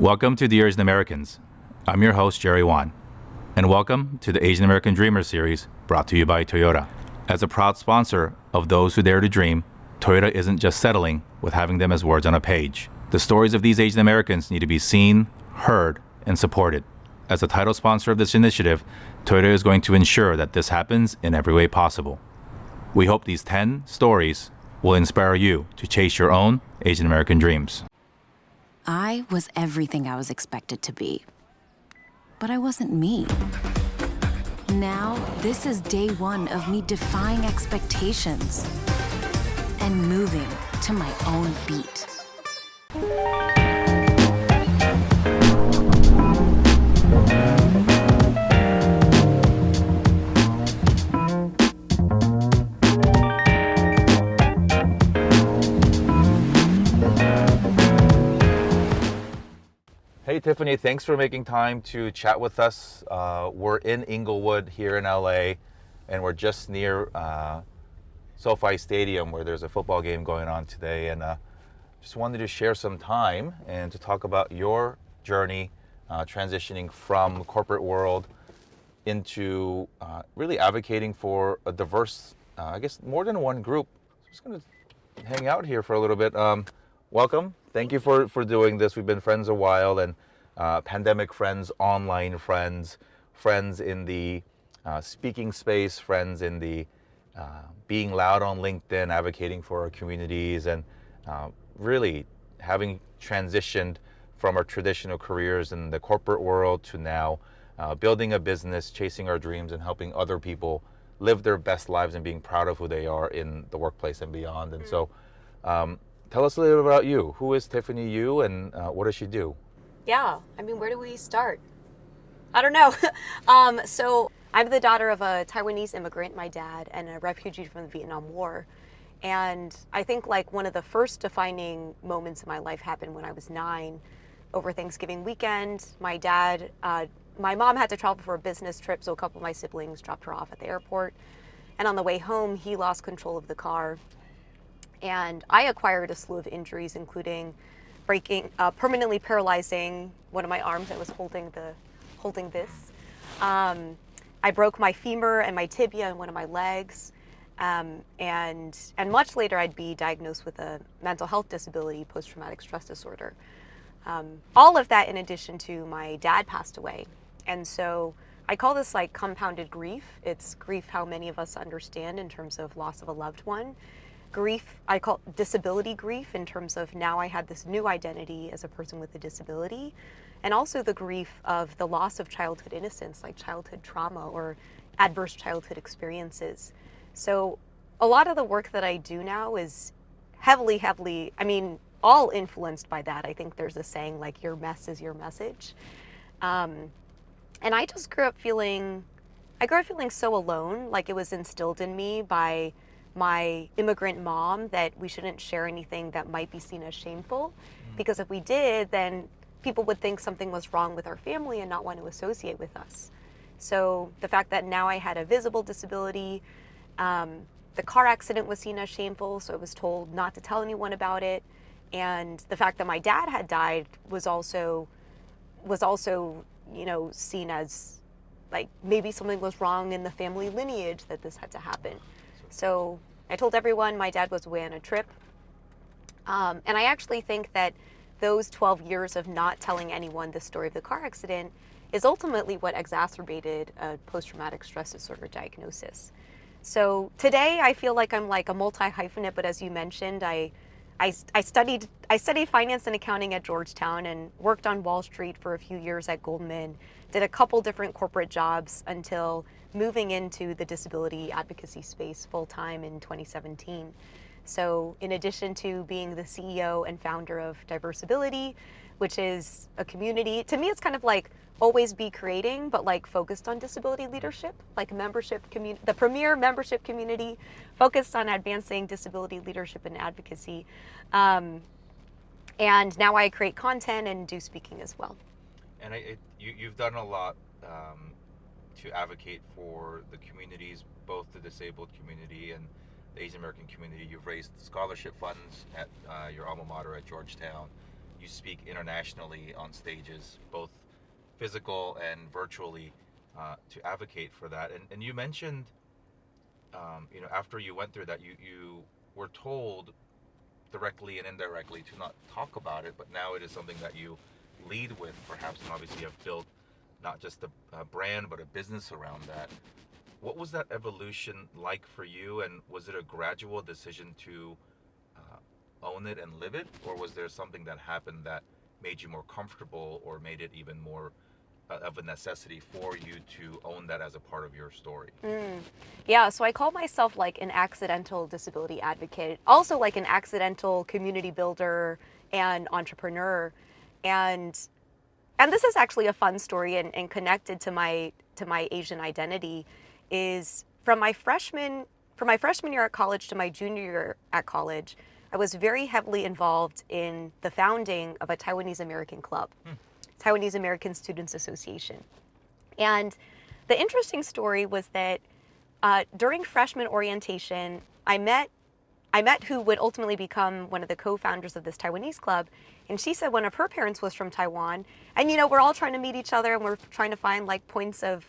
Welcome to Dear Asian Americans. I'm your host, Jerry Wan, and welcome to the Asian American Dreamer series brought to you by Toyota. As a proud sponsor of those who dare to dream, Toyota isn't just settling with having them as words on a page. The stories of these Asian Americans need to be seen, heard, and supported. As a title sponsor of this initiative, Toyota is going to ensure that this happens in every way possible. We hope these 10 stories will inspire you to chase your own Asian American dreams. I was everything I was expected to be. But I wasn't me. Now, this is day one of me defying expectations and moving to my own beat. Hey Tiffany, thanks for making time to chat with us. We're in Inglewood here in LA, and we're just near SoFi Stadium where there's a football game going on today, and just wanted to share some time and to talk about your journey transitioning from the corporate world into really advocating for a diverse, I guess more than one group. Just going to hang out here for a little bit. Welcome. Thank you for doing this. We've been friends a while, and pandemic friends, online friends, friends in the speaking space, friends in the being loud on LinkedIn, advocating for our communities, and really having transitioned from our traditional careers in the corporate world to now building a business, chasing our dreams, and helping other people live their best lives and being proud of who they are in the workplace and beyond. And so tell us a little bit about you. Who is Tiffany Yu, and what does she do? Yeah, I mean, where do we start? I don't know. So I'm the daughter of a Taiwanese immigrant, my dad, and a refugee from the Vietnam War. And I think like one of the first defining moments in my life happened when I was 9 over Thanksgiving weekend. My mom had to travel for a business trip, so a couple of my siblings dropped her off at the airport. And on the way home, he lost control of the car. And I acquired a slew of injuries, including permanently paralyzing one of my arms. I was holding this. I broke my femur and my tibia and one of my legs. And much later, I'd be diagnosed with a mental health disability, post-traumatic stress disorder. All of that in addition to my dad passed away. And so I call this like compounded grief. It's grief how many of us understand in terms of loss of a loved one. Grief, I call disability grief in terms of now I had this new identity as a person with a disability, and also the grief of the loss of childhood innocence, like childhood trauma or adverse childhood experiences. So a lot of the work that I do now is heavily, I mean, all influenced by that. I think there's a saying like your mess is your message. And I just grew up feeling so alone, like it was instilled in me by my immigrant mom that we shouldn't share anything that might be seen as shameful, because if we did, then people would think something was wrong with our family and not want to associate with us. So the fact that now I had a visible disability, the car accident was seen as shameful, so I was told not to tell anyone about it. And the fact that my dad had died was also, seen as like maybe something was wrong in the family lineage that this had to happen. So I told everyone my dad was away on a trip. And I actually think that those 12 years of not telling anyone the story of the car accident is ultimately what exacerbated a post-traumatic stress disorder diagnosis. So today I feel like I'm like a multi-hyphenate, but as you mentioned, I studied finance and accounting at Georgetown and worked on Wall Street for a few years at Goldman, did a couple different corporate jobs until moving into the disability advocacy space full-time in 2017. So in addition to being the CEO and founder of Diversability, which is a community, to me it's kind of like Always Be Creating, but like focused on disability leadership, like the premier membership community focused on advancing disability leadership and advocacy. And now I create content and do speaking as well. And you've done a lot to advocate for the communities, both the disabled community and the Asian American community. You've raised scholarship funds at your alma mater at Georgetown. you speak internationally on stages, both physical and virtually, to advocate for that. And you mentioned, after you went through that, you were told directly and indirectly to not talk about it, but now it is something that you lead with, perhaps, and obviously you have built not just a brand, but a business around that. What was that evolution like for you, and was it a gradual decision to own it and live it, or was there something that happened that made you more comfortable or made it even more of a necessity for you to own that as a part of your story? Yeah, so I call myself like an accidental disability advocate, also like an accidental community builder and entrepreneur. And this is actually a fun story and connected to my Asian identity. Is from my freshman year at college to my junior year at college, I was very heavily involved in the founding of a Taiwanese American club, Taiwanese American Students Association. And the interesting story was that during freshman orientation, I met who would ultimately become one of the co-founders of this Taiwanese club. And she said one of her parents was from Taiwan. And, we're all trying to meet each other and we're trying to find like points of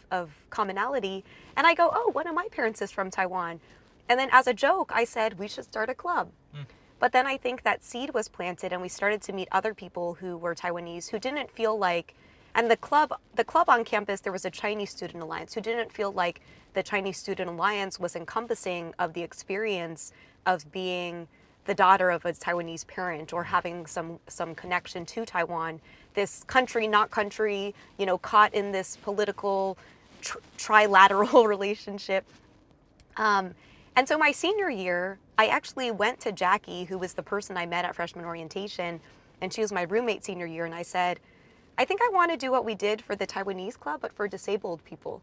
commonality. And I go, oh, one of my parents is from Taiwan. And then as a joke, I said, we should start a club. But then I think that seed was planted and we started to meet other people who were Taiwanese who didn't feel like, and the club on campus, there was a Chinese Student Alliance who didn't feel like the Chinese Student Alliance was encompassing of the experience of being the daughter of a Taiwanese parent or having some connection to Taiwan, this country, not country, caught in this political trilateral relationship. And so my senior year, I actually went to Jackie, who was the person I met at freshman orientation, and she was my roommate senior year, and I said, I think I want to do what we did for the Taiwanese club, but for disabled people.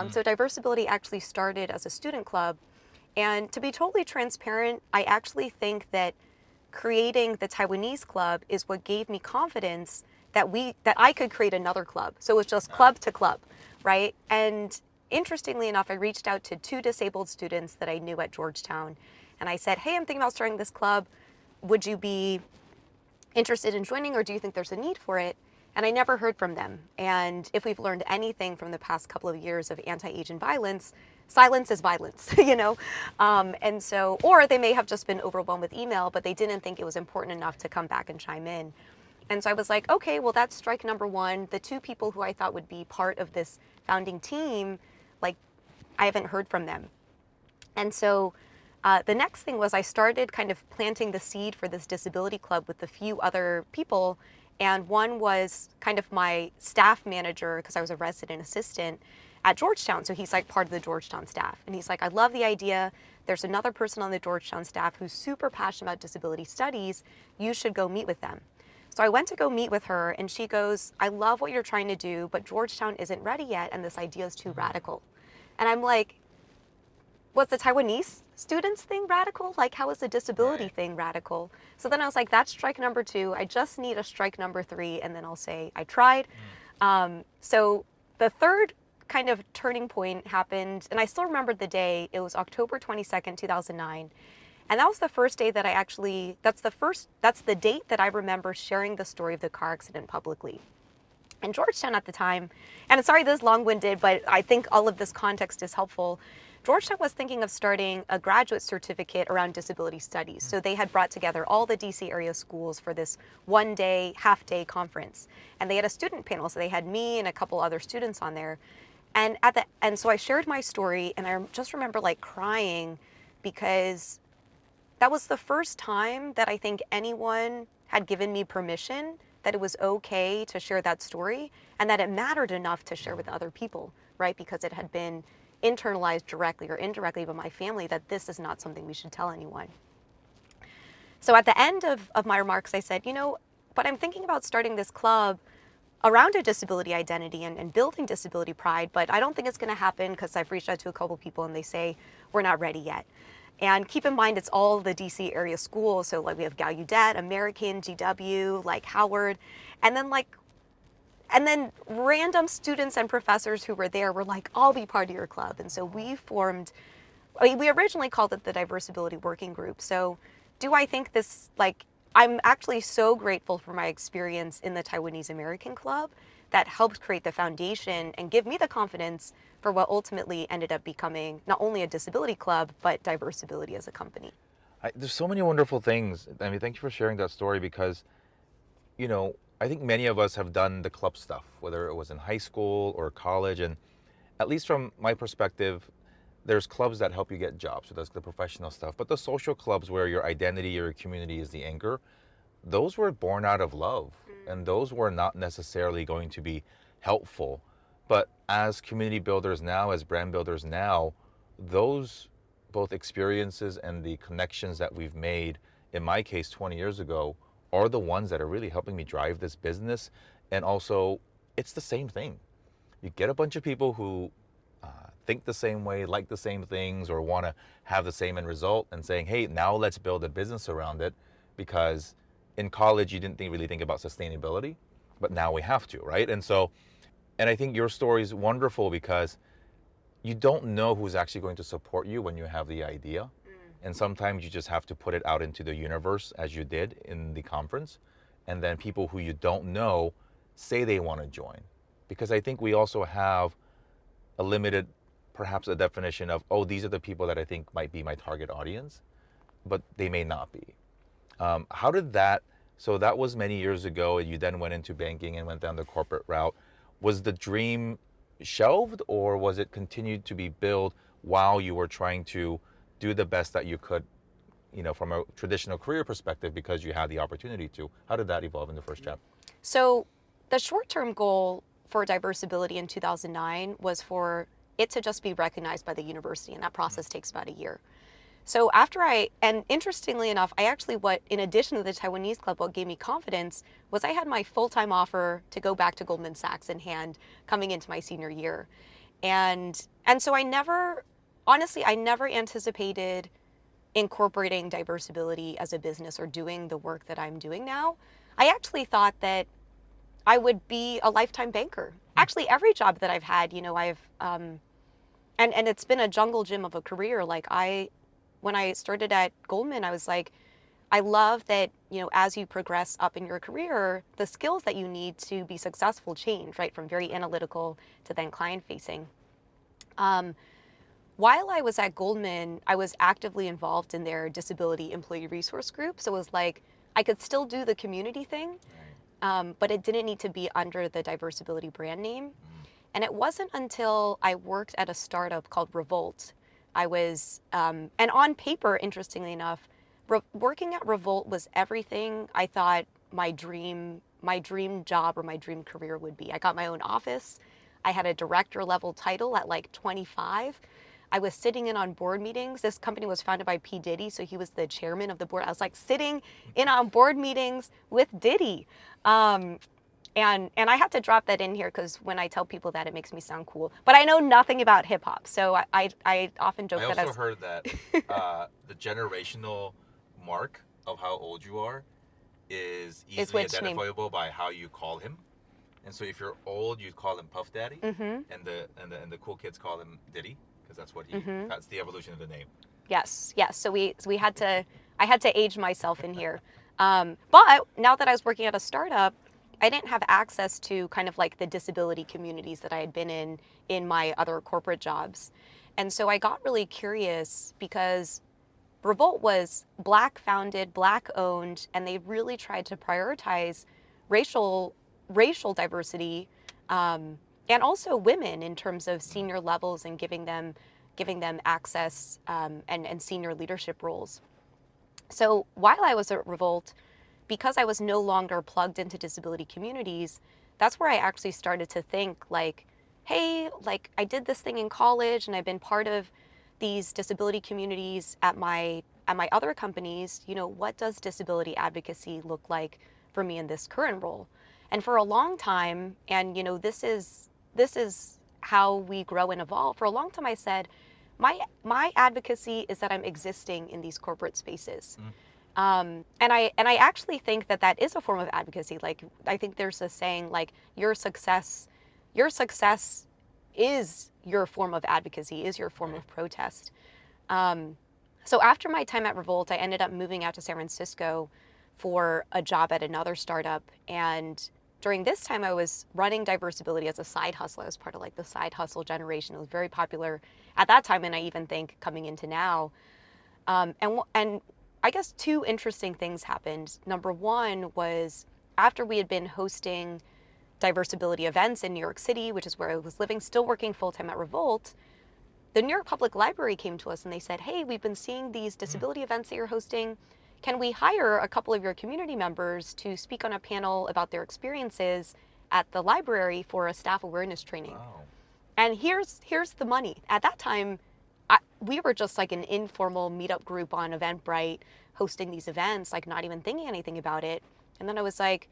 So Diversability actually started as a student club. And to be totally transparent, I actually think that creating the Taiwanese club is what gave me confidence that I could create another club. So it was just club to club, right? And interestingly enough, I reached out to 2 disabled students that I knew at Georgetown. And I said, hey, I'm thinking about starting this club. Would you be interested in joining, or do you think there's a need for it? And I never heard from them. And if we've learned anything from the past couple of years of anti-Asian violence, silence is violence, and so, or they may have just been overwhelmed with email, but they didn't think it was important enough to come back and chime in. And so I was like, okay, well, that's strike number 1. The 2 people who I thought would be part of this founding team, like, I haven't heard from them. And so the next thing was I started kind of planting the seed for this disability club with a few other people. And one was kind of my staff manager, because I was a resident assistant at Georgetown. So he's like part of the Georgetown staff. And he's like, I love the idea. There's another person on the Georgetown staff who's super passionate about disability studies. You should go meet with them. So I went to go meet with her, and she goes, I love what you're trying to do, but Georgetown isn't ready yet, and this idea is too radical. And I'm like, was the Taiwanese students thing radical? Like, how is the disability thing radical? So then I was like, that's strike number 2. I just need a strike number 3, and then I'll say I tried. So the third kind of turning point happened, and I still remember the day. It was October 22nd, 2009. And that was the first day that I actually, that's the date that I remember sharing the story of the car accident publicly. And Georgetown at the time, and sorry this is long-winded, but I think all of this context is helpful. Georgetown was thinking of starting a graduate certificate around disability studies. So they had brought together all the DC area schools for this one-day, half-day conference. And they had a student panel, so they had me and a couple other students on there. And so I shared my story, and I just remember like crying, because that was the first time that I think anyone had given me permission that it was okay to share that story, and that it mattered enough to share with other people, right? Because it had been internalized directly or indirectly by my family that this is not something we should tell anyone. So at the end of my remarks, I said, but I'm thinking about starting this club around a disability identity and building disability pride, but I don't think it's going to happen because I've reached out to a couple people and they say, we're not ready yet. And keep in mind, it's all the DC area schools. So like we have Gallaudet, American, GW, like Howard. And then random students and professors who were there were like, I'll be part of your club. And so we originally called it the Diversability Working Group. So do I think this, like, I'm actually so grateful for my experience in the Taiwanese American Club that helped create the foundation and give me the confidence for what ultimately ended up becoming not only a disability club, but Diversability as a company. There's so many wonderful things. I mean, thank you for sharing that story because, I think many of us have done the club stuff, whether it was in high school or college. And at least from my perspective, there's clubs that help you get jobs. So that's the professional stuff. But the social clubs where your identity, your community is the anchor, those were born out of love. And those were not necessarily going to be helpful. But as community builders now, as brand builders now, those both experiences and the connections that we've made, in my case 20 years ago, are the ones that are really helping me drive this business. And also, it's the same thing. You get a bunch of people who think the same way, like the same things, or want to have the same end result, and saying, hey, now let's build a business around it, because in college you didn't really think about sustainability, but now we have to, right? And I think your story is wonderful because you don't know who's actually going to support you when you have the idea. And sometimes you just have to put it out into the universe, as you did in the conference. And then people who you don't know say they want to join. Because I think we also have a limited, perhaps a definition of, oh, these are the people that I think might be my target audience, but they may not be. How did that, so that was many years ago, and you then went into banking and went down the corporate route. Was the dream shelved, or was it continued to be built while you were trying to do the best that you could, from a traditional career perspective, because you had the opportunity to? How did that evolve in the first chapter? So the short-term goal for Diversability in 2009 was for it to just be recognized by the university, and that process takes about a year. So and interestingly enough, in addition to the Taiwanese club, what gave me confidence was I had my full-time offer to go back to Goldman Sachs in hand coming into my senior year. And so I never anticipated incorporating Diversability as a business or doing the work that I'm doing now. I actually thought that I would be a lifetime banker. Actually, every job that I've had, and it's been a jungle gym of a career. When I started at Goldman, I was like, I love that, as you progress up in your career, the skills that you need to be successful change, right? From very analytical to then client facing. While I was at Goldman, I was actively involved in their disability employee resource group. So it was like, I could still do the community thing, but it didn't need to be under the Diversability brand name. And it wasn't until I worked at a startup called Revolt. I was, and on paper, interestingly enough, working at Revolt was everything I thought my dream job or my dream career would be. I got my own office. I had a director level title at like 25. I was sitting in on board meetings. This company was founded by P. Diddy, so he was the chairman of the board. I was like sitting in on board meetings with Diddy. And I have to drop that in here because when I tell people that, it makes me sound cool. But I know nothing about hip hop, so I often joke that I also heard that the generational mark of how old you are is easily identifiable by how you call him. And so if you're old, you'd call him Puff Daddy, and the cool kids call him Diddy, because that's what that's the evolution of the name. Yes. So I had to age myself in here. But now that I was working at a startup, I didn't have access to kind of like the disability communities that I had been in my other corporate jobs. And so I got really curious because Revolt was Black founded, Black owned, and they really tried to prioritize racial diversity, and also women in terms of senior levels and giving them access, and senior leadership roles. So while I was at Revolt, because I was no longer plugged into disability communities, that's where I actually started to think like, hey, like I did this thing in college and I've been part of these disability communities at my other companies. What does disability advocacy look like for me in this current role? And for a long time, and this is how we grow and evolve. For a long time I said, my advocacy is that I'm existing in these corporate spaces. And I actually think that is a form of advocacy. Like, I think there's a saying like your success is your form of advocacy, is your form of protest. So after my time at Revolt, I ended up moving out to San Francisco for a job at another startup. And during this time, I was running diversibility as a side hustle. I was part of like the side hustle generation. It was very popular at that time, and I even think coming into now. And I guess two interesting things happened. Number one was after we had been hosting diversibility events in New York City, which is where I was living, still working full-time at Revolt, the New York Public Library came to us and they said, hey, we've been seeing these disability events that you're hosting. Can we hire a couple of your community members to speak on a panel about their experiences at the library for a staff awareness training? Wow. And here's the money. At that time, we were just like an informal meetup group on Eventbrite hosting these events, like not even thinking anything about it. And then I was like,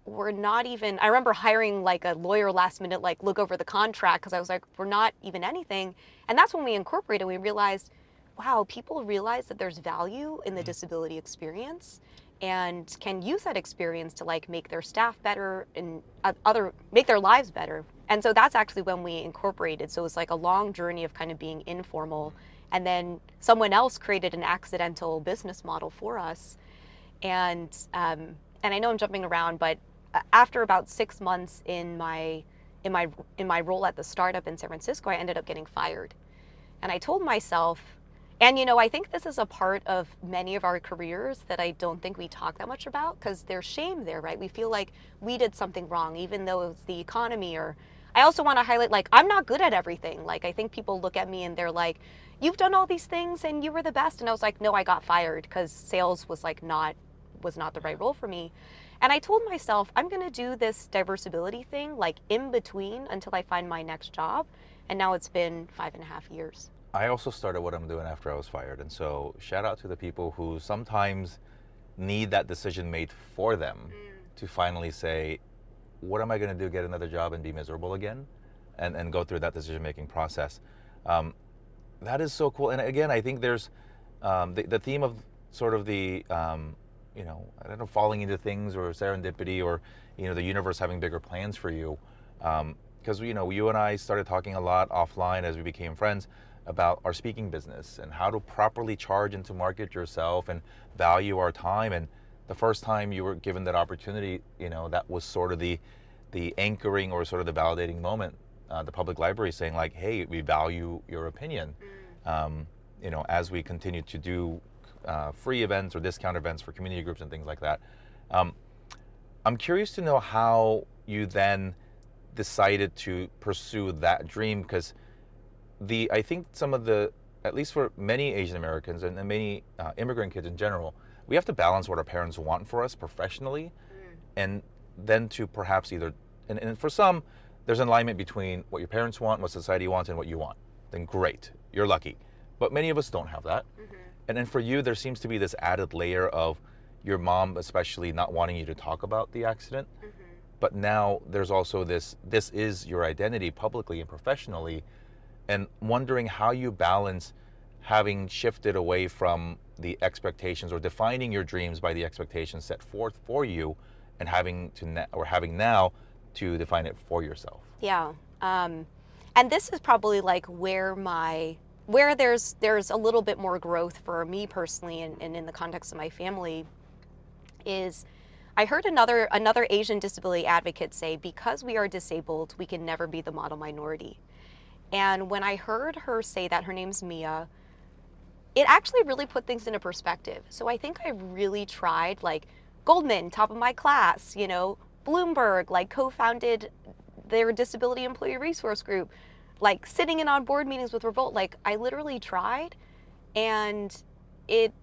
we're not even, I remember hiring like a lawyer last minute, like look over the contract, because I was like, we're not even anything. And that's when we incorporated, we realized, wow, people realize that there's value in the disability experience and can use that experience to like make their staff better and make their lives better. And so that's actually when we incorporated. So it was like a long journey of kind of being informal. And then someone else created an accidental business model for us. And I know I'm jumping around, but after about 6 months in my role at the startup in San Francisco, I ended up getting fired. And I told myself, and I think this is a part of many of our careers that I don't think we talk that much about, because there's shame there, right? We feel like we did something wrong, even though it was the economy. Or I also want to highlight, like, I'm not good at everything. Like, I think people look at me and they're like, you've done all these things and you were the best. And I was like, no, I got fired because sales was like not the right role for me. And I told myself, I'm going to do this diversibility thing like in between until I find my next job. And now it's been 5.5 years. I also started what I'm doing after I was fired. And so shout out to the people who sometimes need that decision made for them to finally say, what am I going to do, get another job and be miserable again? And go through that decision-making process. That is so cool. And again, I think there's the theme of sort of the, I don't know, falling into things or serendipity or, the universe having bigger plans for you. Because, you and I started talking a lot offline as we became friends about our speaking business and how to properly charge and to market yourself and value our time. And the first time you were given that opportunity, that was sort of the anchoring or sort of the validating moment. The public library saying like, hey, we value your opinion. As we continue to do free events or discount events for community groups and things like that. I'm curious to know how you then decided to pursue that dream, because I think some of the, at least for many Asian Americans and many immigrant kids in general, we have to balance what our parents want for us professionally and then to perhaps either, and for some, there's an alignment between what your parents want, what society wants, and what you want. Then great, you're lucky. But many of us don't have that. And then for you, there seems to be this added layer of your mom especially not wanting you to talk about the accident. But now there's also this is your identity publicly and professionally, and wondering how you balance having shifted away from the expectations or defining your dreams by the expectations set forth for you and having now to define it for yourself. Yeah. And this is probably like where there's a little bit more growth for me personally and in the context of my family is I heard another Asian disability advocate say, because we are disabled, we can never be the model minority. And when I heard her say that, her name's Mia, it actually really put things into perspective. So I think I really tried, like Goldman, top of my class, Bloomberg, like co-founded their disability employee resource group, like sitting in on board meetings with Revolt. Like I literally tried, and it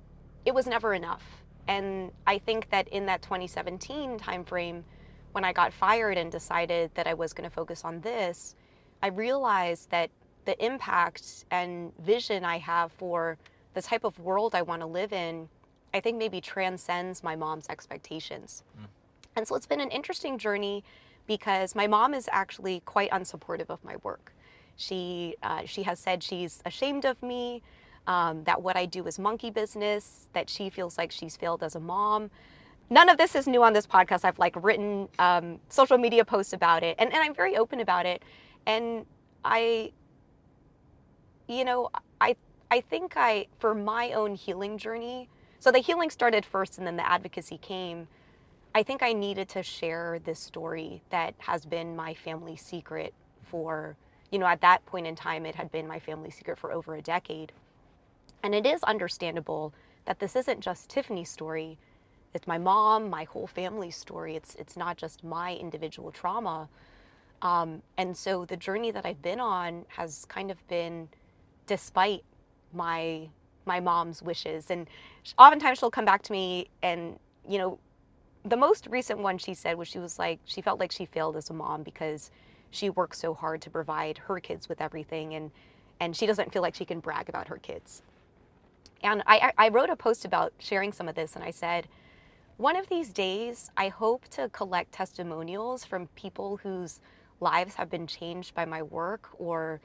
was never enough. And I think that in that 2017 timeframe, when I got fired and decided that I was going to focus on this, I realized that the impact and vision I have for the type of world I want to live in, I think maybe transcends my mom's expectations. And so it's been an interesting journey because my mom is actually quite unsupportive of my work. She has said she's ashamed of me, that what I do is monkey business, that she feels like she's failed as a mom. None of this is new on this podcast. I've like written social media posts about it, and I'm very open about it. And I think for my own healing journey, So the healing started first and then the advocacy came. I think I needed to share this story that has been my family secret for, at that point in time, it had been my family secret for over a decade. And it is understandable that this isn't just Tiffany's story. It's my mom, my whole family's story. It's not just my individual trauma. And so the journey that I've been on has kind of been despite my mom's wishes. And oftentimes she'll come back to me and, the most recent one she said was she felt like she failed as a mom because she works so hard to provide her kids with everything, and she doesn't feel like she can brag about her kids. And I wrote a post about sharing some of this, and I said, one of these days, I hope to collect testimonials from people whose lives have been changed by my work, or,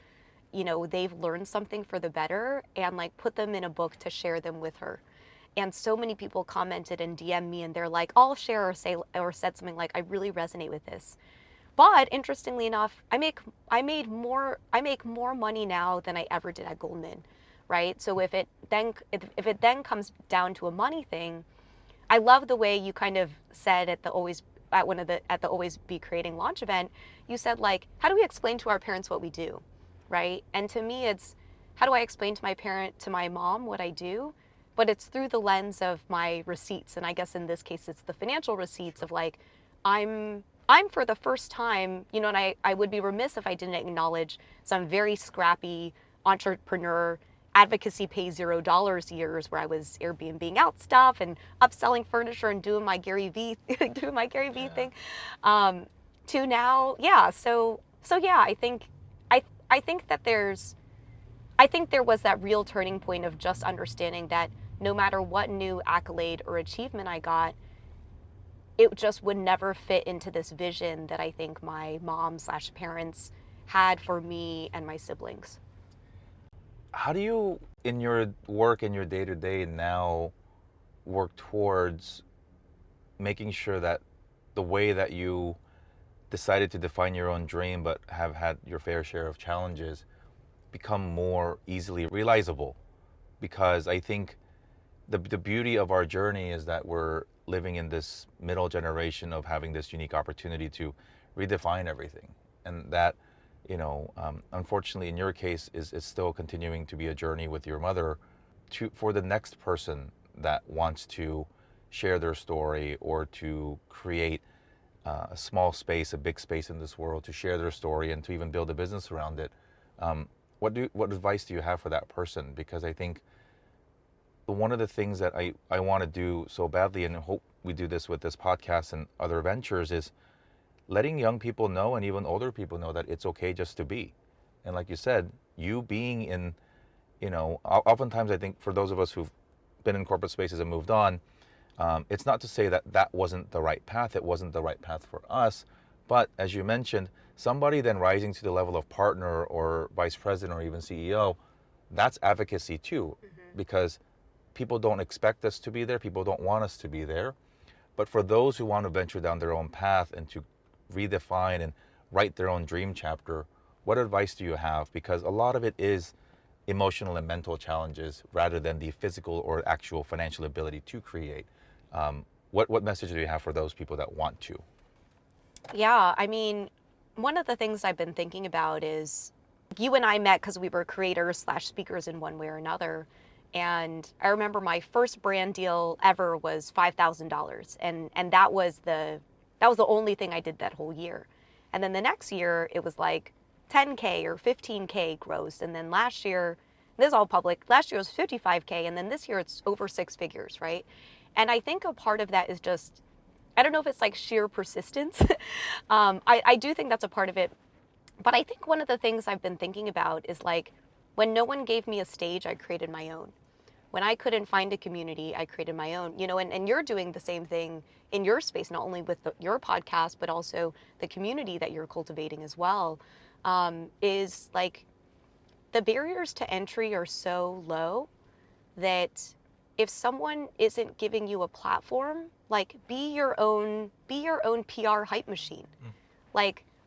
they've learned something for the better, and put them in a book to share them with her. And so many people commented and DM'd me, and they're like, I'll share or said something like, I really resonate with this. But interestingly enough, I make more money now than I ever did at Goldman, right? So if it then comes down to a money thing, I love the way you kind of said at the Always Be Creating launch event, you said how do we explain to our parents what we do, right? And to me, it's how do I explain to my mom what I do? But it's through the lens of my receipts. And I guess in this case, it's the financial receipts of I'm for the first time, and I would be remiss if I didn't acknowledge some very scrappy entrepreneur advocacy pay $0 years where I was Airbnb-ing out stuff and upselling furniture and doing my Gary V thing, to now, yeah. So yeah, I think that I think there was that real turning point of just understanding that no matter what new accolade or achievement I got, it just would never fit into this vision that I think my mom/parents had for me and my siblings. How do you, in your work, in your day-to-day now, work towards making sure that the way that you decided to define your own dream but have had your fair share of challenges become more easily realizable? Because I think the beauty of our journey is that we're living in this middle generation of having this unique opportunity to redefine everything. And that, unfortunately in your case is still continuing to be a journey with your mother for the next person that wants to share their story or to create a small space, a big space in this world to share their story and to even build a business around it. What advice do you have for that person? Because I think one of the things that I want to do so badly, and I hope we do this with this podcast and other ventures, is letting young people know and even older people know that it's okay just to be. And like you said, you being in, oftentimes I think for those of us who've been in corporate spaces and moved on, it's not to say that that wasn't the right path. It wasn't the right path for us. But as you mentioned, somebody then rising to the level of partner or vice president or even CEO, that's advocacy too, because people don't expect us to be there. People don't want us to be there. But for those who want to venture down their own path and to redefine and write their own dream chapter, what advice do you have? Because a lot of it is emotional and mental challenges rather than the physical or actual financial ability to create. What message do you have for those people that want to? Yeah, one of the things I've been thinking about is you and I met because we were creators/speakers in one way or another. And I remember my first brand deal ever was $5,000. And that was the only thing I did that whole year. And then the next year it was $10K or $15K gross. And then last year, this is all public, last year was $55K. And then this year it's over six figures, right? And I think a part of that is just, I don't know if it's sheer persistence. I do think that's a part of it. But I think one of the things I've been thinking about is when no one gave me a stage, I created my own. When I couldn't find a community, I created my own, and you're doing the same thing in your space, not only with your podcast, but also the community that you're cultivating as well, is the barriers to entry are so low that if someone isn't giving you a platform, be your own PR hype machine.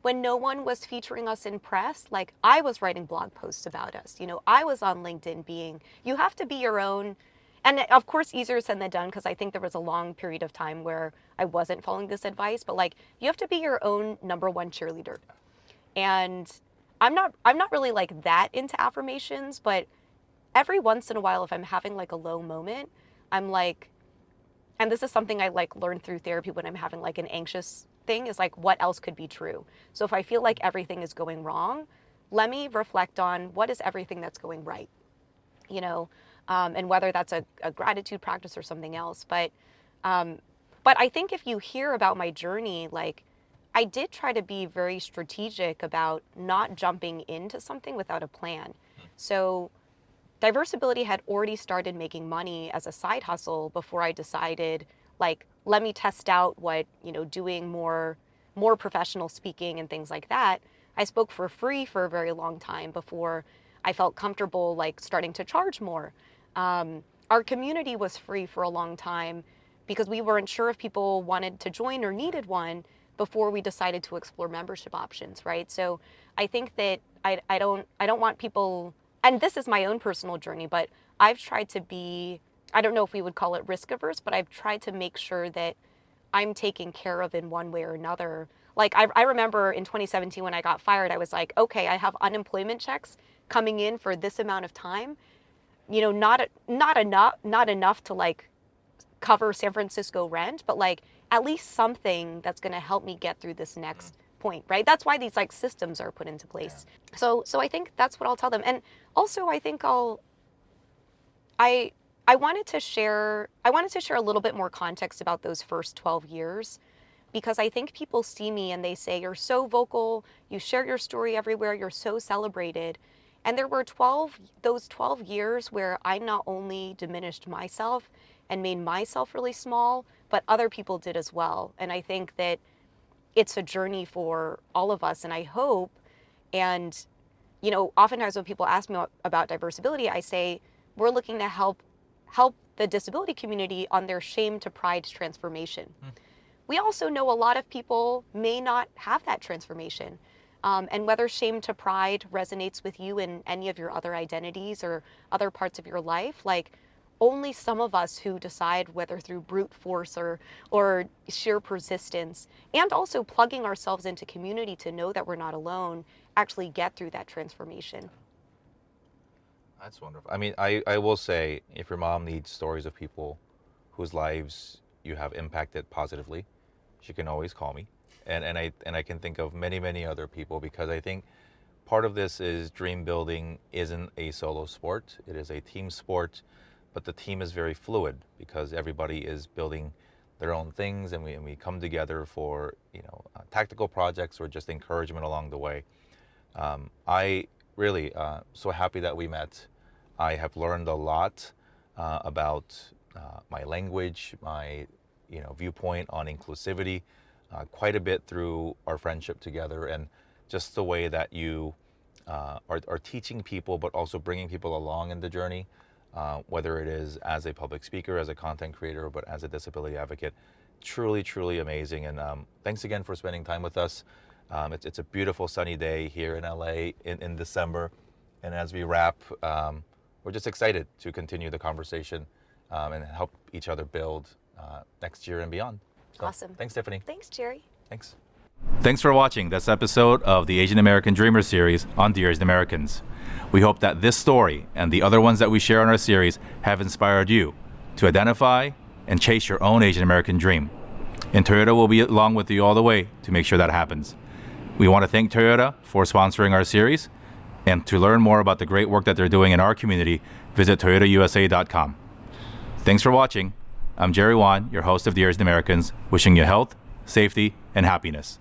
When no one was featuring us in press, I was writing blog posts about us. I was on LinkedIn you have to be your own. and of course easier said than done, because I think there was a long period of time where I wasn't following this advice, but like, you have to be your own number one cheerleader. And I'm not really like that into affirmations, but every once in a while, if I'm having like a low moment, I'm like, and this is something I like learned through therapy when I'm having like an anxious thing, is like, what else could be true? So if I feel like everything is going wrong, let me reflect on what is everything that's going right, you know, and whether that's a gratitude practice or something else. But I think if you hear about my journey, like, I did try to be very strategic about not jumping into something without a plan. So Diversability had already started making money as a side hustle before I decided, like, let me test out what, you know, doing more professional speaking and things like that. I spoke for free for a very long time before I felt comfortable, like, starting to charge more. Our community was free for a long time because we weren't sure if people wanted to join or needed one before we decided to explore membership options, right? So I think that I don't want people, and this is my own personal journey, but I've tried to be, I don't know if we would call it risk averse, but I've tried to make sure that I'm taken care of in one way or another. Like, I remember in 2017 when I got fired, I was like, okay, I have unemployment checks coming in for this amount of time, you know, not enough to like cover San Francisco rent, but like at least something that's going to help me get through this next point, right? That's why these like systems are put into place. Yeah. So I think that's what I'll tell them. And also I think I wanted to share a little bit more context about those first 12 years, because I think people see me and they say, you're so vocal, you share your story everywhere, you're so celebrated. And there were those 12 years where I not only diminished myself and made myself really small, but other people did as well. And I think that it's a journey for all of us. And I hope, and, you know, oftentimes when people ask me about Diversability, I say, we're looking to help the disability community on their shame to pride transformation. We also know a lot of people may not have that transformation. And whether shame to pride resonates with you in any of your other identities or other parts of your life, like, only some of us who decide, whether through brute force or sheer persistence, and also plugging ourselves into community to know that we're not alone, actually get through that transformation. That's wonderful. I mean, I will say, if your mom needs stories of people whose lives you have impacted positively, she can always call me. And I can think of many other people, because I think part of this is dream building isn't a solo sport. It is a team sport, but the team is very fluid because everybody is building their own things, and we come together for, you know, tactical projects or just encouragement along the way. I really so happy that we met. I have learned a lot about my language, my, you know, viewpoint on inclusivity, quite a bit through our friendship together, and just the way that you are teaching people, but also bringing people along in the journey, whether it is as a public speaker, as a content creator, but as a disability advocate. Truly amazing. And thanks again for spending time with us. It's a beautiful sunny day here in LA in December. And as we wrap, we're just excited to continue the conversation and help each other build next year and beyond. So, awesome. Thanks, Tiffany. Thanks, Jerry. Thanks. Thanks for watching this episode of the Asian American Dreamer series on Dear Asian Americans. We hope that this story and the other ones that we share in our series have inspired you to identify and chase your own Asian American dream. And Toyota will be along with you all the way to make sure that happens. We want to thank Toyota for sponsoring our series. And to learn more about the great work that they're doing in our community, visit toyotausa.com. Thanks for watching. I'm Jerry Wan, your host of Dear Asian Americans, wishing you health, safety, and happiness.